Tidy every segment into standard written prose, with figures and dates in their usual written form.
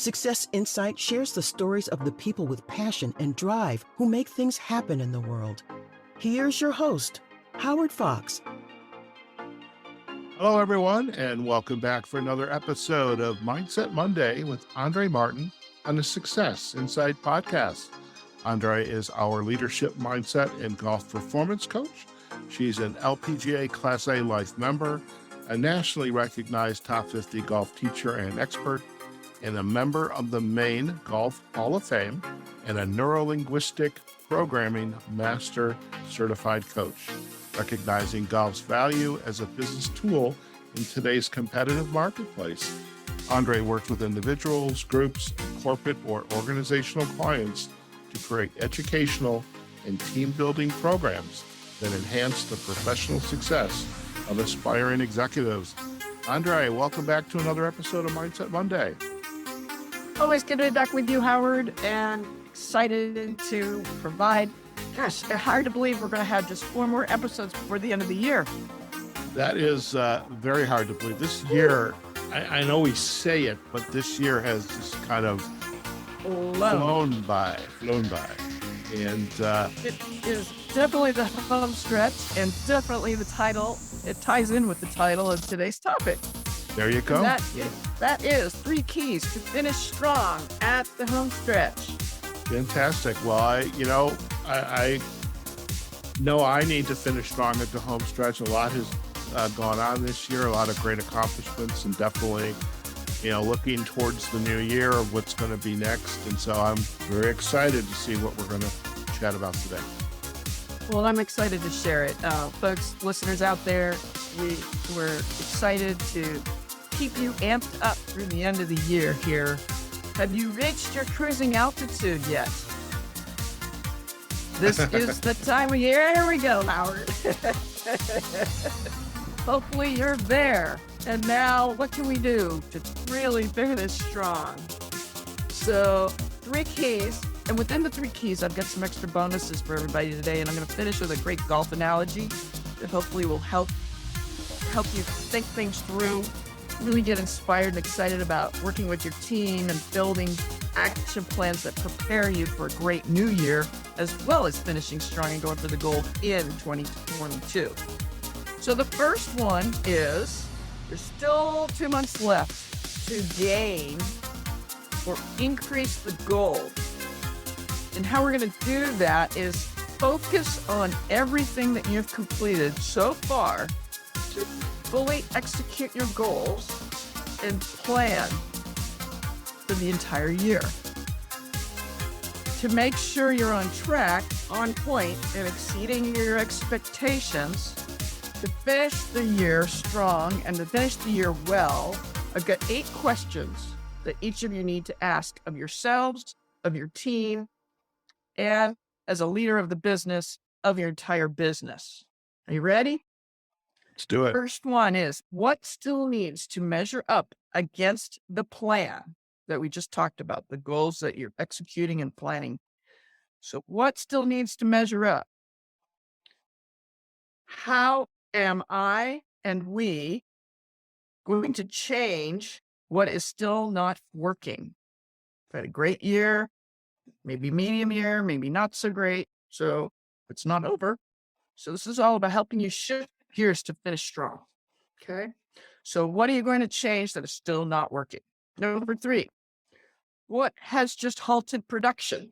Success Insight shares the stories of the people with passion and drive who make things happen in the world. Here's your host, Howard Fox. Hello, everyone, and welcome back for another episode of Mindset Monday with Andrée Martin on the Success Insight podcast. Andrée is our leadership mindset and golf performance coach. She's an LPGA Class A Life member, a nationally recognized top 50 golf teacher and expert, and a member of the Maine Golf Hall of Fame, and a neuro-linguistic programming master certified coach, recognizing golf's value as a business tool in today's competitive marketplace. Andrée works with individuals, groups, and corporate or organizational clients to create educational and team-building programs that enhance the professional success of aspiring executives. Andrée, welcome back to another episode of Mindset Monday. Always good to be back with you, Howard, and excited to provide. Gosh, hard to believe we're going to have just 4 more episodes before the end of the year. That is very hard to believe. This year, I know we say it, but this year has just kind of flown by. And it is definitely the home stretch and definitely the title. It ties in with the title of today's topic. There you go. That is 3 keys to finish strong at the home stretch. Fantastic. Well, I know I need to finish strong at the home stretch. A lot has gone on this year, a lot of great accomplishments, and definitely, looking towards the new year of what's going to be next. And so I'm very excited to see what we're going to chat about today. Well, I'm excited to share it. Folks, listeners out there, we're excited to keep you amped up through the end of the year here. Have you reached your cruising altitude yet? This is the time of year. Here we go, Howard. Hopefully you're there. And now what can we do to really finish strong? So 3 keys. And within the 3 keys, I've got some extra bonuses for everybody today. And I'm going to finish with a great golf analogy that hopefully will help you think things through, really get inspired and excited about working with your team and building action plans that prepare you for a great new year, as well as finishing strong and going for the gold in 2022. So the first one is there's still 2 months left to gain or increase the goal. And how we're going to do that is focus on everything that you've completed so far to fully execute your goals and plan for the entire year. To make sure you're on track, on point, and exceeding your expectations, to finish the year strong and to finish the year well, I've got 8 questions that each of you need to ask of yourselves, of your team, and as a leader of the business, of your entire business. Are you ready? Let's do it. First one is, what still needs to measure up against the plan that we just talked about, the goals that you're executing and planning? So what still needs to measure up? How am I and we going to change what is still not working? I've had a great year, maybe medium year, maybe not so great. So it's not over. So this is all about helping you shift gears to finish strong. Okay. So what are you going to change that is still not working? Number 3, what has just halted production?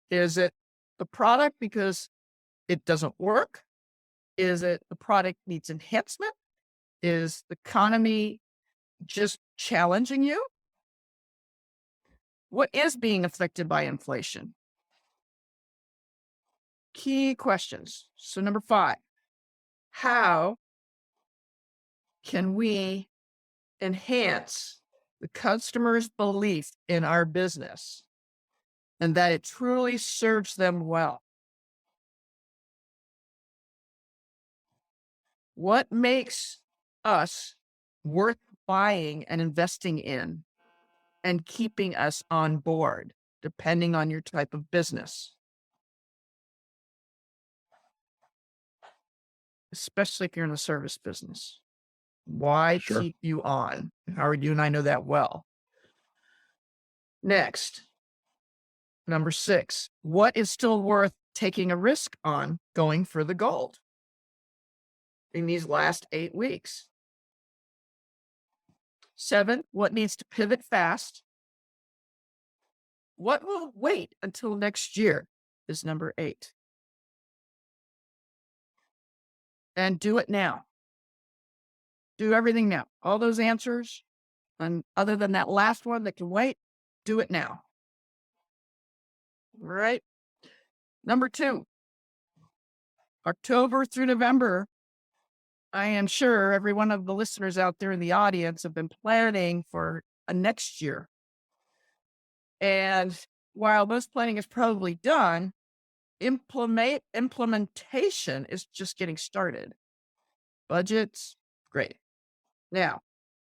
Is it the product because it doesn't work? Is it the product needs enhancement? Is the economy just challenging you? What is being affected by inflation? Key questions. So number 5, how can we enhance the customer's belief in our business and that it truly serves them well? What makes us worth buying and investing in and keeping us on board, depending on your type of business? Especially if you're in the service business. Why Sure. keep you on? Howard, you and I know that well. Next, number 6, what is still worth taking a risk on going for the gold in these last 8 weeks? 7, what needs to pivot fast? What will wait until next year is number 8. And do it now. Do everything now. All those answers, and other than that last one that can wait, do it now. All right. Number 2, October through November. I am sure every one of the listeners out there in the audience have been planning for a next year. And while most planning is probably done, implementation is just getting started. Budgets, great. Now,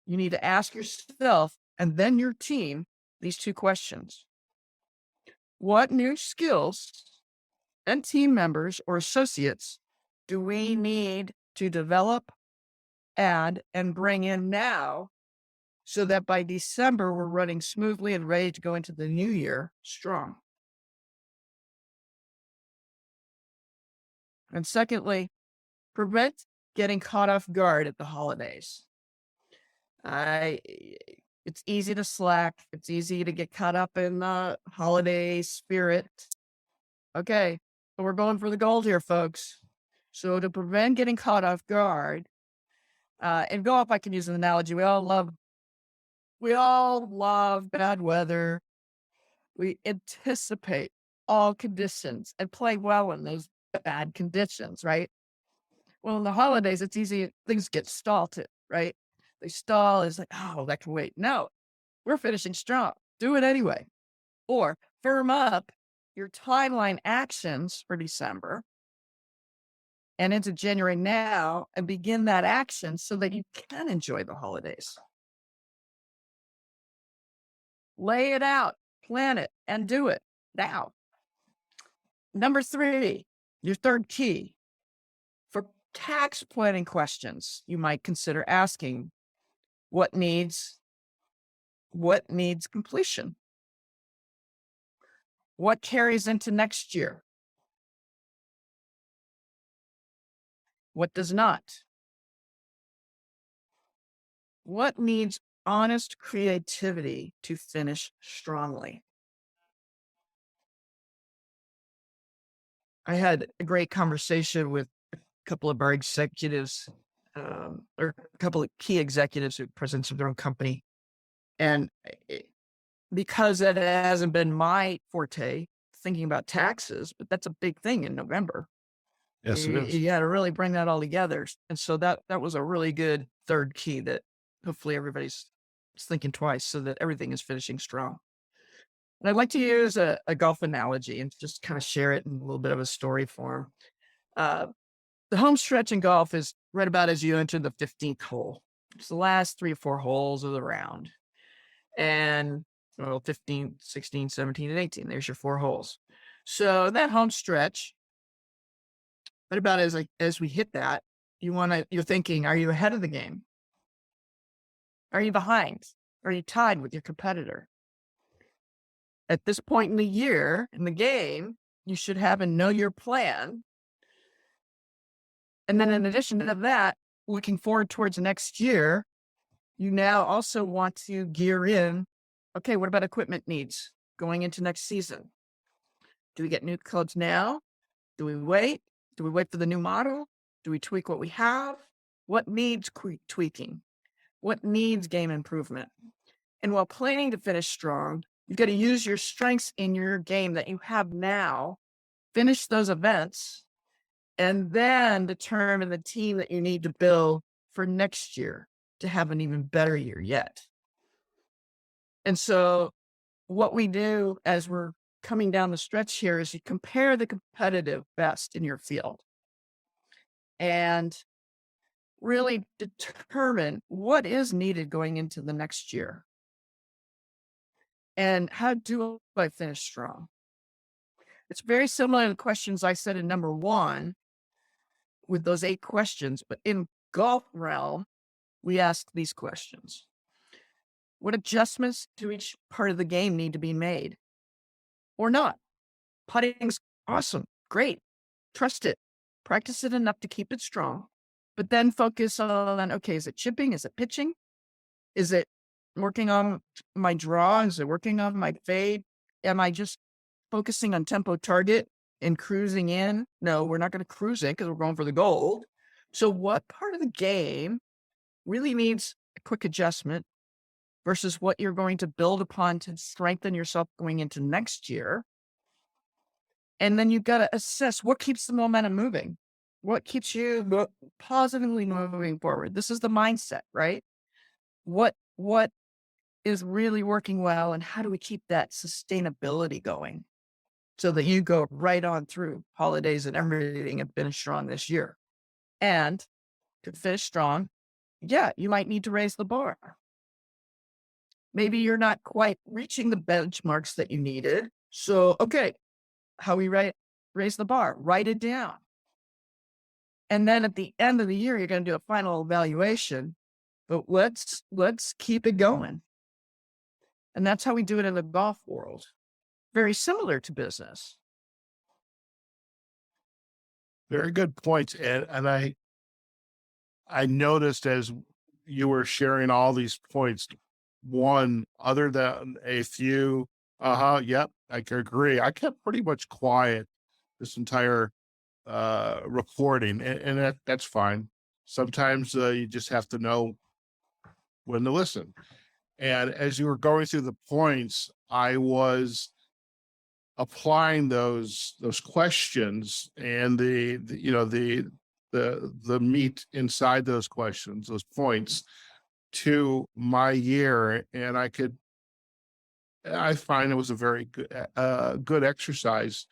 you need to ask yourself and then your team these 2 questions. What new skills and team members or associates do we need to develop, add, and bring in now so that by December we're running smoothly and ready to go into the new year strong? And secondly, prevent getting caught off guard at the holidays. It's easy to slack. It's easy to get caught up in the holiday spirit. Okay, but we're going for the gold here, folks. So to prevent getting caught off guard, and golf, I can use an analogy. We all love bad weather. We anticipate all conditions and play well in those bad conditions, right? Well, in the holidays, it's easy. Things get stalled, right? They stall. It's like, oh, that can wait. No, we're finishing strong. Do it anyway. Or firm up your timeline actions for December and into January now and begin that action so that you can enjoy the holidays. Lay it out, plan it, and do it now. Number 3, your third key. For tax planning questions, you might consider asking, what needs completion? What carries into next year? What does not? What needs honest creativity to finish strongly? I had a great conversation with a couple of our executives, or a couple of key executives who presidents of their own company. And because that hasn't been my forte, thinking about taxes, but that's a big thing in November. Yes, it is. You got to really bring that all together. And so that was a really good third key that hopefully everybody's thinking twice so that everything is finishing strong. And I'd like to use a golf analogy and just kind of share it in a little bit of a story form. The home stretch in golf is right about as you enter the 15th hole. It's the last 3 or 4 holes of the round. And 15, 16, 17, and 18. There's your 4 holes. So that home stretch, right about as we hit that, you're thinking, are you ahead of the game? Are you behind? Are you tied with your competitor? At this point in the year, in the game, you should have a know your plan. And then in addition to that, looking forward towards next year, you now also want to gear in. Okay, what about equipment needs going into next season? Do we get new clubs now? Do we wait? Do we wait for the new model? Do we tweak what we have? What needs tweaking? What needs game improvement? And while planning to finish strong, you've got to use your strengths in your game that you have now, finish those events, and then determine the team that you need to build for next year to have an even better year yet. And so what we do as we're coming down the stretch here is you compare the competitive best in your field and really determine what is needed going into the next year. And how do I finish strong? It's very similar to the questions I said in number 1 with those 8 questions, but in golf realm, we ask these questions. What adjustments to each part of the game need to be made or not? Putting's awesome. Great. Trust it. Practice it enough to keep it strong. But then focus on, okay, is it chipping? Is it pitching? Is it working on my draw? Is it working on my fade? Am I just focusing on tempo target and cruising in? No, we're not going to cruise in because we're going for the gold. So what part of the game really needs a quick adjustment versus what you're going to build upon to strengthen yourself going into next year? And then you've got to assess what keeps the momentum moving. What keeps you positively moving forward? This is the mindset, right? What is really working well, and how do we keep that sustainability going so that you go right on through holidays and everything and finish strong this year? And to finish strong, yeah, you might need to raise the bar. Maybe you're not quite reaching the benchmarks that you needed. So, okay, how we raise the bar, write it down. And then at the end of the year, you're going to do a final evaluation, but let's keep it going. And that's how we do it in the golf world. Very similar to business. Very good points. And I noticed as you were sharing all these points, one, other than a few, yep, I can agree. I kept pretty much quiet this entire recording, and that's fine. Sometimes you just have to know when to listen. And as you were going through the points, I was applying those questions and the meat inside those questions, those points, to my year, and I find it was a very good exercise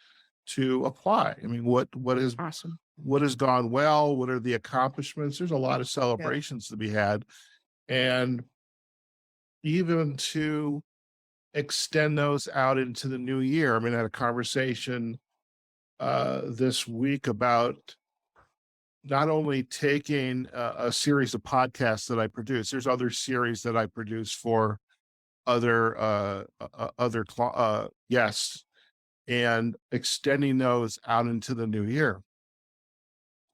to apply. I mean, what is Awesome. what has gone well? What are the accomplishments? There's a lot of celebrations to be had, and even to extend those out into the new year. I mean, I had a conversation this week about not only taking a series of podcasts that I produce. There's other series that I produce for other guests, and extending those out into the new year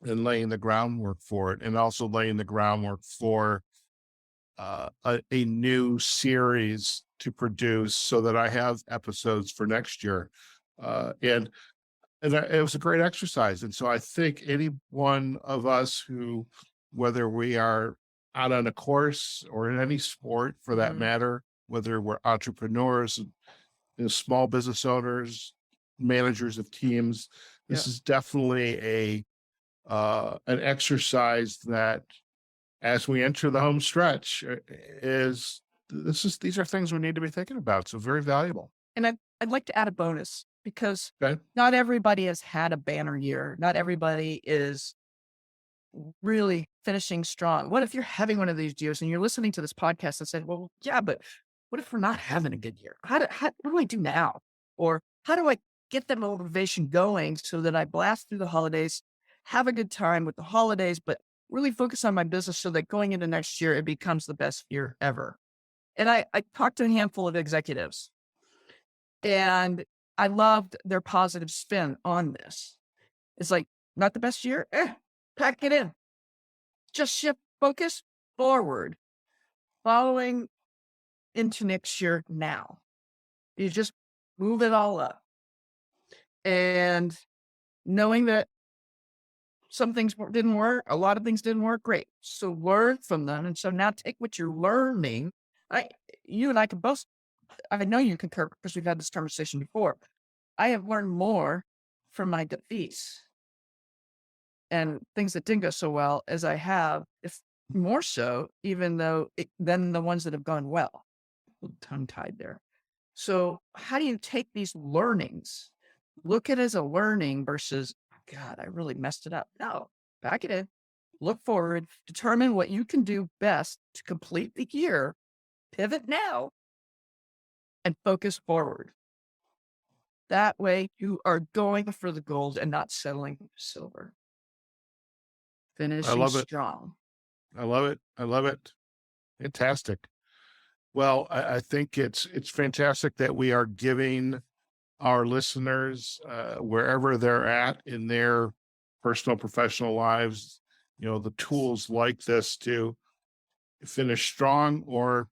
and laying the groundwork for it, and also laying the groundwork for a new series to produce so that I have episodes for next year. And it was a great exercise. And so I think any one of us who, whether we are out on a course or in any sport for that matter, whether we're entrepreneurs, small business owners, managers of teams, this is definitely an exercise that, as we enter the home stretch, these are things we need to be thinking about. So very valuable. And I'd like to add a bonus, because Okay. not everybody has had a banner year. Not everybody is really finishing strong. What if you're having one of these years and you're listening to this podcast and said, well, yeah, but what if we're not having a good year? What do I do now? Or how do I get that motivation going so that I blast through the holidays, have a good time with the holidays, but really focus on my business so that going into next year, it becomes the best year ever? And I talked to a handful of executives, and I loved their positive spin on this. It's like, not the best year? Pack it in. Just shift focus forward, following into next year now. You just move it all up. And knowing that some things didn't work, a lot of things didn't work, great. So learn from them. And so now take what you're learning. You and I can both, I know you concur because we've had this conversation before. I have learned more from my defeats and things that didn't go so well as I have, if more so, even though than the ones that have gone well. A little tongue-tied there. So how do you take these learnings, look at it as a learning versus, God, I really messed it up? No, back it in, look forward, determine what you can do best to complete the year, pivot now, and focus forward. That way you are going for the gold and not settling for silver. I Finishing love it. strong. I love it. I love it. Fantastic. Well, I think it's fantastic that we are giving our listeners, wherever they're at in their personal, professional lives, the tools like this to finish strong or,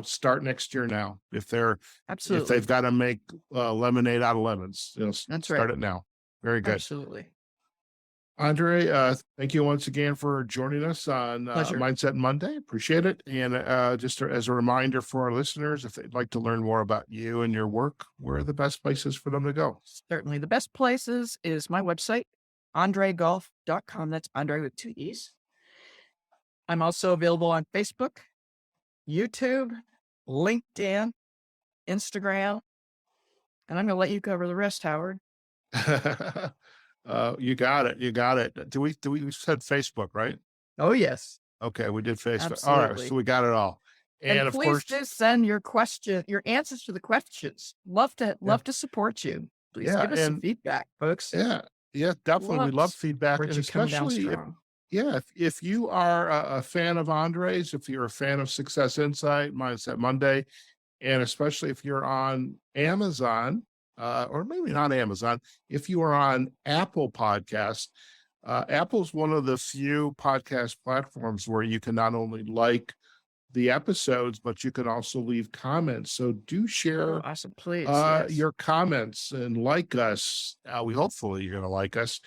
start next year now. If Absolutely. they've got to make lemonade out of lemons, That's start right. it now. Very good. Absolutely. Andrée, thank you once again for joining us on Pleasure. Mindset Monday. Appreciate it. And as a reminder for our listeners, if they'd like to learn more about you and your work, where are the best places for them to go? Certainly. The best places is my website, andreagolf.com. That's Andrée with 2 E's. I'm also available on Facebook, YouTube, LinkedIn, Instagram, and I'm going to let you cover the rest, Howard. You got it. You got it. We said Facebook, right? Oh, yes. Okay, we did Facebook. Absolutely. All right, so we got it all. And of please course, do send your answers to the questions. Love to support you. Please give us some feedback, folks. Yeah, definitely. We love feedback, and especially if you are a fan of André's, if you're a fan of Success Insight, Mindset Monday, and especially if you're on Amazon, or maybe not Amazon, if you are on Apple Podcasts, Apple's one of the few podcast platforms where you can not only like the episodes, but you can also leave comments. So do share awesome. Please, yes. your comments and like us. Hopefully you're going to like us,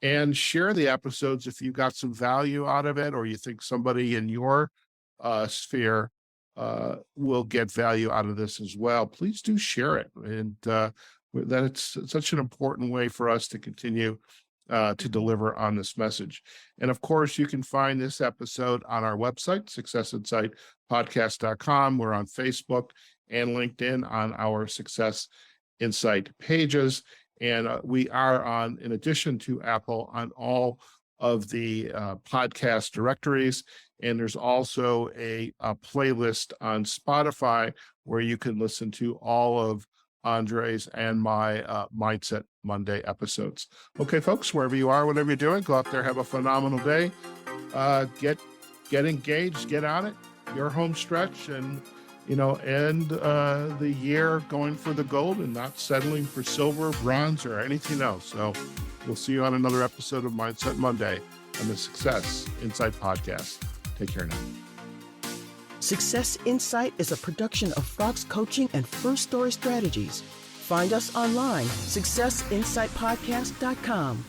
and share the episodes if you got some value out of it, or you think somebody in your sphere will get value out of this as well. Please do share it. And that it's such an important way for us to continue to deliver on this message. And of course, you can find this episode on our website, successinsightpodcast.com. We're on Facebook and LinkedIn on our Success Insight pages. And we are on, in addition to Apple, on all of the podcast directories. And there's also a playlist on Spotify where you can listen to all of André's and my Mindset Monday episodes. Okay, folks, wherever you are, whatever you're doing, go out there, have a phenomenal day. Get engaged, get on it, your home stretch, and end the year going for the gold and not settling for silver, bronze, or anything else. So we'll see you on another episode of Mindset Monday on the Success Insight Podcast. Take care now. Success Insight is a production of Fox Coaching and First Story Strategies. Find us online, successinsightpodcast.com.